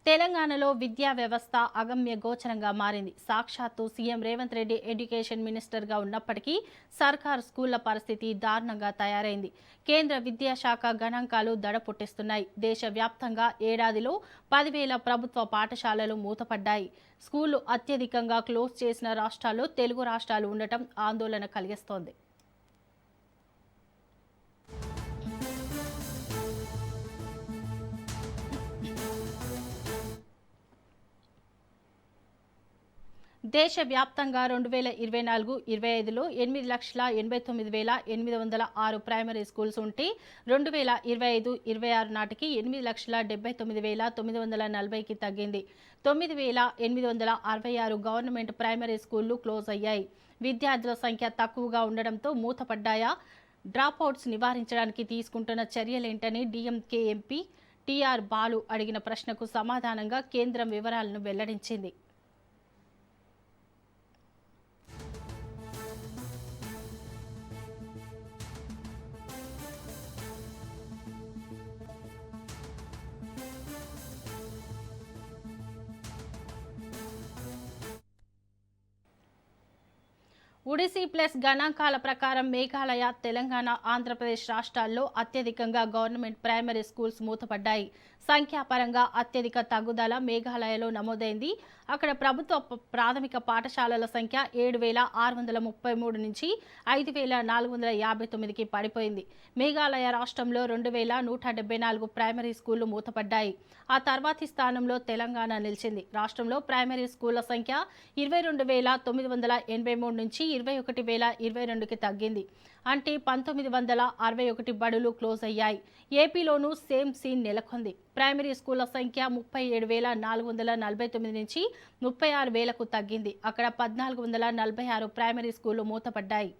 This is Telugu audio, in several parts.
తెలంగాణలో విద్యా వ్యవస్థ అగమ్య గోచరంగా మారింది. సాక్షాత్తు సీఎం రేవంత్ రెడ్డి ఎడ్యుకేషన్ మినిస్టర్గా ఉన్నప్పటికీ సర్కార్ స్కూళ్ల పరిస్థితి దారుణంగా తయారైంది. కేంద్ర విద్యాశాఖ గణాంకాలు దడ పుట్టిస్తున్నాయి. దేశవ్యాప్తంగా ఏడాదిలో 10,000 ప్రభుత్వ పాఠశాలలు మూతపడ్డాయి. స్కూళ్లు అత్యధికంగా క్లోజ్ చేసిన రాష్ట్రాల్లో తెలుగు రాష్ట్రాలు ఉండటం ఆందోళన కలిగిస్తోంది. దేశవ్యాప్తంగా 2024-25లో 8,89,806 ప్రైమరీ స్కూల్స్ ఉంటే 2025-26 నాటికి 8,79,940కి తగ్గింది. 9,866 గవర్నమెంట్ ప్రైమరీ స్కూళ్లు క్లోజ్ అయ్యాయి. విద్యార్థుల సంఖ్య తక్కువగా ఉండడంతో మూతపడ్డాయా? డ్రాపౌట్స్ నివారించడానికి తీసుకుంటున్న చర్యలేంటని డీఎంకే ఎంపీ టీఆర్ బాలు అడిగిన ప్రశ్నకు సమాధానంగా కేంద్రం వివరాలను వెల్లడించింది. ఒడిసీ ప్లస్ గణాంకాల ప్రకారం మేఘాలయ, తెలంగాణ, ఆంధ్రప్రదేశ్ రాష్ట్రాల్లో అత్యధికంగా గవర్నమెంట్ ప్రైమరీ స్కూల్స్ మూతపడ్డాయి. సంఖ్యాపరంగా అత్యధిక తగ్గుదల మేఘాలయలో నమోదైంది. అక్కడ ప్రభుత్వ ప్రాథమిక పాఠశాలల సంఖ్య 7,633 నుంచి 5,459కి పడిపోయింది. మేఘాలయ రాష్ట్రంలో 2,174 ప్రైమరీ స్కూళ్లు మూతపడ్డాయి. ఆ తర్వాతి స్థానంలో తెలంగాణ నిలిచింది. రాష్ట్రంలో ప్రైమరీ స్కూళ్ల సంఖ్య 22,983 నుంచి 21,022కి తగ్గింది. అంటే 1,961 బడులు క్లోజ్ అయ్యాయి. ఏపీలోనూ సేమ్ సీన్ నెలకొంది. ప్రైమరీ స్కూళ్ల సంఖ్య 37,449 నుంచి 36,000కు తగ్గింది. అక్కడ 1,446 ప్రైమరీ స్కూళ్లు మూతపడ్డాయి.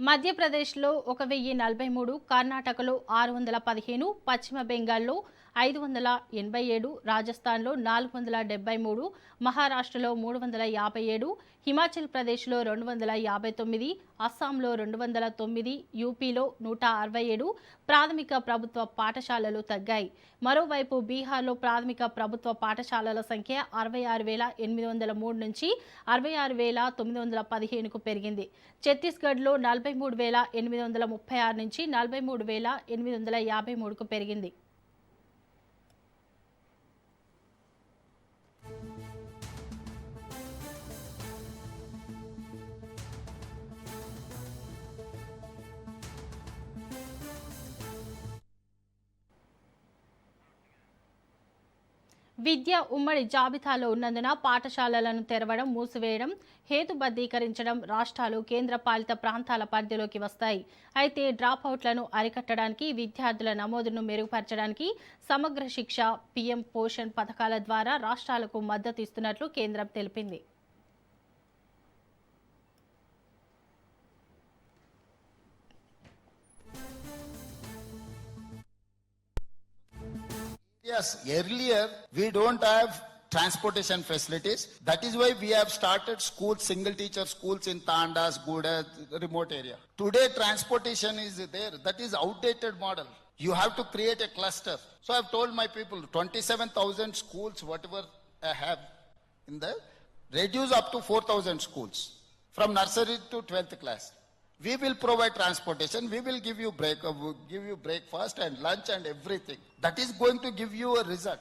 మధ్యప్రదేశ్లో 1,043, కర్ణాటకలో 615, పశ్చిమ బెంగాల్లో 587, రాజస్థాన్లో 473, మహారాష్ట్రలో 357, హిమాచల్ ప్రదేశ్లో 259, అస్సాంలో 209, యూపీలో 167 ప్రాథమిక ప్రభుత్వ పాఠశాలలు తగ్గాయి. మరోవైపు బీహార్లో ప్రాథమిక ప్రభుత్వ పాఠశాలల సంఖ్య 66,803 నుంచి 66,915కు పెరిగింది. ఛత్తీస్గఢ్లో 43,836 నుంచి 43,853కు పెరిగింది. విద్య ఉమ్మడి జాబితాలో ఉన్నందున పాఠశాలలను తెరవడం, మూసివేయడం, హేతుబద్ధీకరించడం రాష్ట్రాలు, కేంద్రపాలిత ప్రాంతాల పరిధిలోకి వస్తాయి. అయితే డ్రాపౌట్లను అరికట్టడానికి, విద్యార్థుల నమోదును మెరుగుపరచడానికి సమగ్ర శిక్ష, పీఎం పోషణ్ పథకాల ద్వారా రాష్ట్రాలకు మద్దతు ఇస్తున్నట్లు కేంద్రం తెలిపింది. Yes, earlier we don't have transportation facilities. That is why we have started schools, single teacher schools in Tandas, Guda, remote area. Today transportation is there. That is outdated model. You have to create a cluster. So I have told my people 27,000 schools, whatever I have in the, reduce up to 4,000 schools from nursery to 12th class. We will provide transportation. We will give you breakfast and lunch and everything. That is going to give you a result.